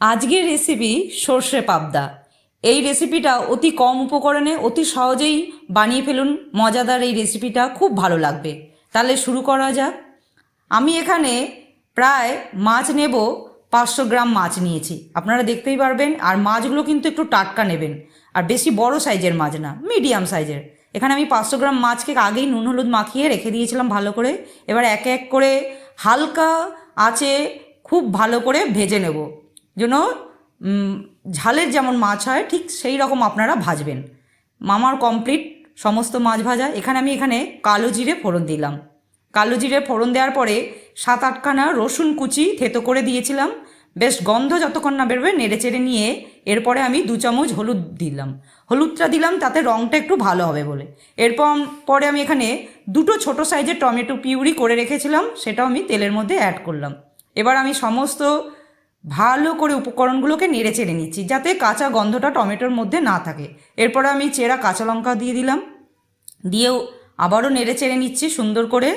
আজকের রেসিপি সর্ষে পাবদা। এই রেসিপিটা অতি কম উপকরণে অতি সহজেই বানিয়ে ফেলুন। মজাদার এই রেসিপিটা খুব ভালো লাগবে। তাহলে শুরু করা যাক। আমি এখানে প্রায় মাছ নেব, 500 গ্রাম মাছ নিয়েছি, আপনারা দেখতেই পারবেন। আর মাছগুলো কিন্তু একটু টাটকা নেবেন, আর বেশি বড় সাইজের মাছ না, মিডিয়াম সাইজের। এখানে আমি 500 গ্রাম মাছকে আগেই নুন হলুদ মাখিয়ে রেখে দিয়েছিলাম ভালো করে। এবার এক এক করে হালকা আঁচে খুব ভালো করে ভেজে নেব, যেন ঝালের যেমন মাছ হয় ঠিক সেই রকম আপনারা ভাজবেন। আমার কমপ্লিট সমস্ত মাছ ভাজা। এখানে কালো জিরে ফোড়ন দিলাম। কালো জিরে ফোড়ন দেওয়ার পরে 7-8খানা রসুন কুচি থেতো করে দিয়েছিলাম। বেশ গন্ধ যতক্ষণ না বেরোবে নেড়ে চেড়ে নিয়ে এরপরে আমি 2 চামচ হলুদ দিলাম। হলুদটা দিলাম তাতে রঙটা একটু ভালো হবে বলে। এরপর পরে আমি এখানে 2টো ছোটো সাইজের টমেটো পিউরি করে রেখেছিলাম, সেটাও আমি তেলের মধ্যে অ্যাড করলাম। এবার আমি সমস্ত ভালো করে উপকরণগুলোকে নেড়ে চেড়ে নিচ্ছি, যাতে কাঁচা গন্ধটা টমেটোর মধ্যে না থাকে। এরপরে আমি চেরা কাঁচা লঙ্কা দিয়ে দিলাম, দিয়েও আবারও নেড়ে চেড়ে নিচ্ছি সুন্দর করে,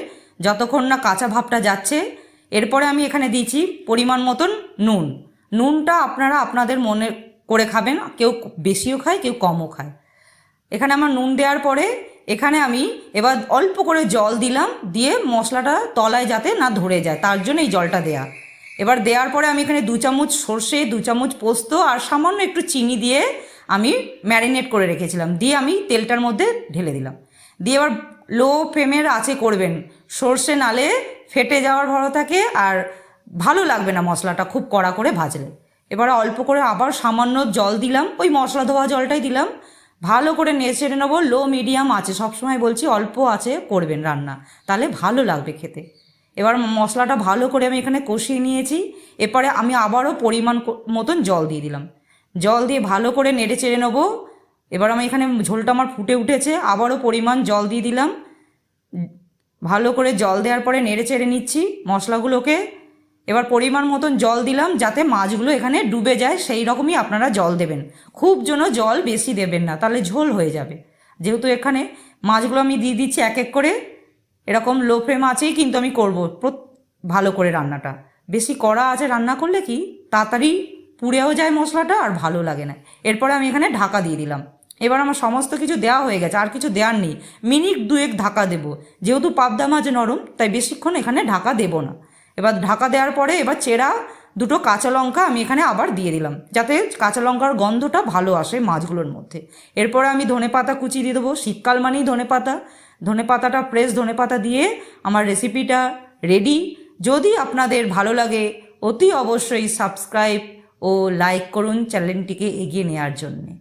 যতক্ষণ না কাঁচা ভাবটা যাচ্ছে। এরপরে আমি এখানে দিয়েছি পরিমাণ মতন নুন। নুনটা আপনারা আপনাদের মনে করে খাবেন, কেউ বেশিও খায় কেউ কমও খায়। এখানে আমার নুন দেওয়ার পরে এখানে আমি এবার অল্প করে জল দিলাম, দিয়ে মশলাটা তলায় যাতে না ধরে যায় তার জন্য এই জলটা দেয়া। এবার দেওয়ার পরে আমি এখানে 2 চামচ সর্ষে, 2 চামচ পোস্ত আর সামান্য একটু চিনি দিয়ে আমি ম্যারিনেট করে রেখেছিলাম, দিয়ে আমি তেলটার মধ্যে ঢেলে দিলাম। দিয়ে এবার লো ফ্লেমের আঁচে করবেন, সর্ষে নালে ফেটে যাওয়ার ভয় থাকে আর ভালো লাগবে না মশলাটা খুব কড়া করে ভাজলে। এবার অল্প করে আবার সামান্য জল দিলাম, ওই মশলা ধোয়া জলটাই দিলাম। ভালো করে নেড়ে নেবো লো মিডিয়াম আছে, সবসময় বলছি অল্প আছে করবেন রান্না, তাহলে ভালো লাগবে খেতে। এবার মশলাটা ভালো করে আমি এখানে কষিয়ে নিয়েছি। এরপরে আমি আবারও পরিমাণ মতন জল দিয়ে দিলাম। জল দিয়ে ভালো করে নেড়ে চেড়ে নেবো। এবার আমি এখানে ঝোলটা আমার ফুটে উঠেছে, আবারও পরিমাণ জল দিয়ে দিলাম। ভালো করে জল দেওয়ার পরে নেড়ে চেড়ে নিচ্ছি মশলাগুলোকে। এবার পরিমাণ মতন জল দিলাম, যাতে মাছগুলো এখানে ডুবে যায় সেই রকমই আপনারা জল দেবেন। খুব যেন জল বেশি দেবেন না, তাহলে ঝোল হয়ে যাবে। যেহেতু এখানে মাছগুলো আমি দিয়ে দিচ্ছি এক এক করে, এরকম লো ফ্লেম আছেই কিন্তু আমি করবো ভালো করে রান্নাটা। বেশি কড়া আছে রান্না করলে কি তাড়াতাড়ি পুড়েও যায় মশলাটা আর ভালো লাগে না। এরপরে আমি এখানে ঢাকা দিয়ে দিলাম। এবার আমার সমস্ত কিছু দেওয়া হয়ে গেছে, আর কিছু দেওয়ার নেই। মিনিট 2 ঢাকা দেবো, যেহেতু পাবদা মাছ নরম তাই বেশিক্ষণ এখানে ঢাকা দেবো না। এবার ঢাকা দেওয়ার পরে এবার চেরা 2টো কাঁচা লঙ্কা আমি এখানে আবার দিয়ে দিলাম, যাতে কাঁচা লঙ্কার গন্ধটা ভালো আসে মাছগুলোর মধ্যে। এরপরে আমি ধনেপাতা কুচি দিয়ে দেবো, শীতকাল মানেই ধনেপাতাটা ফ্রেশ ধনেপাতা দিয়ে আমার রেসিপিটা রেডি। যদি আপনাদের ভালো লাগে অতি অবশ্যই সাবস্ক্রাইব ও লাইক করুন চ্যানেলটিকে এগিয়ে নেওয়ার জন্যে।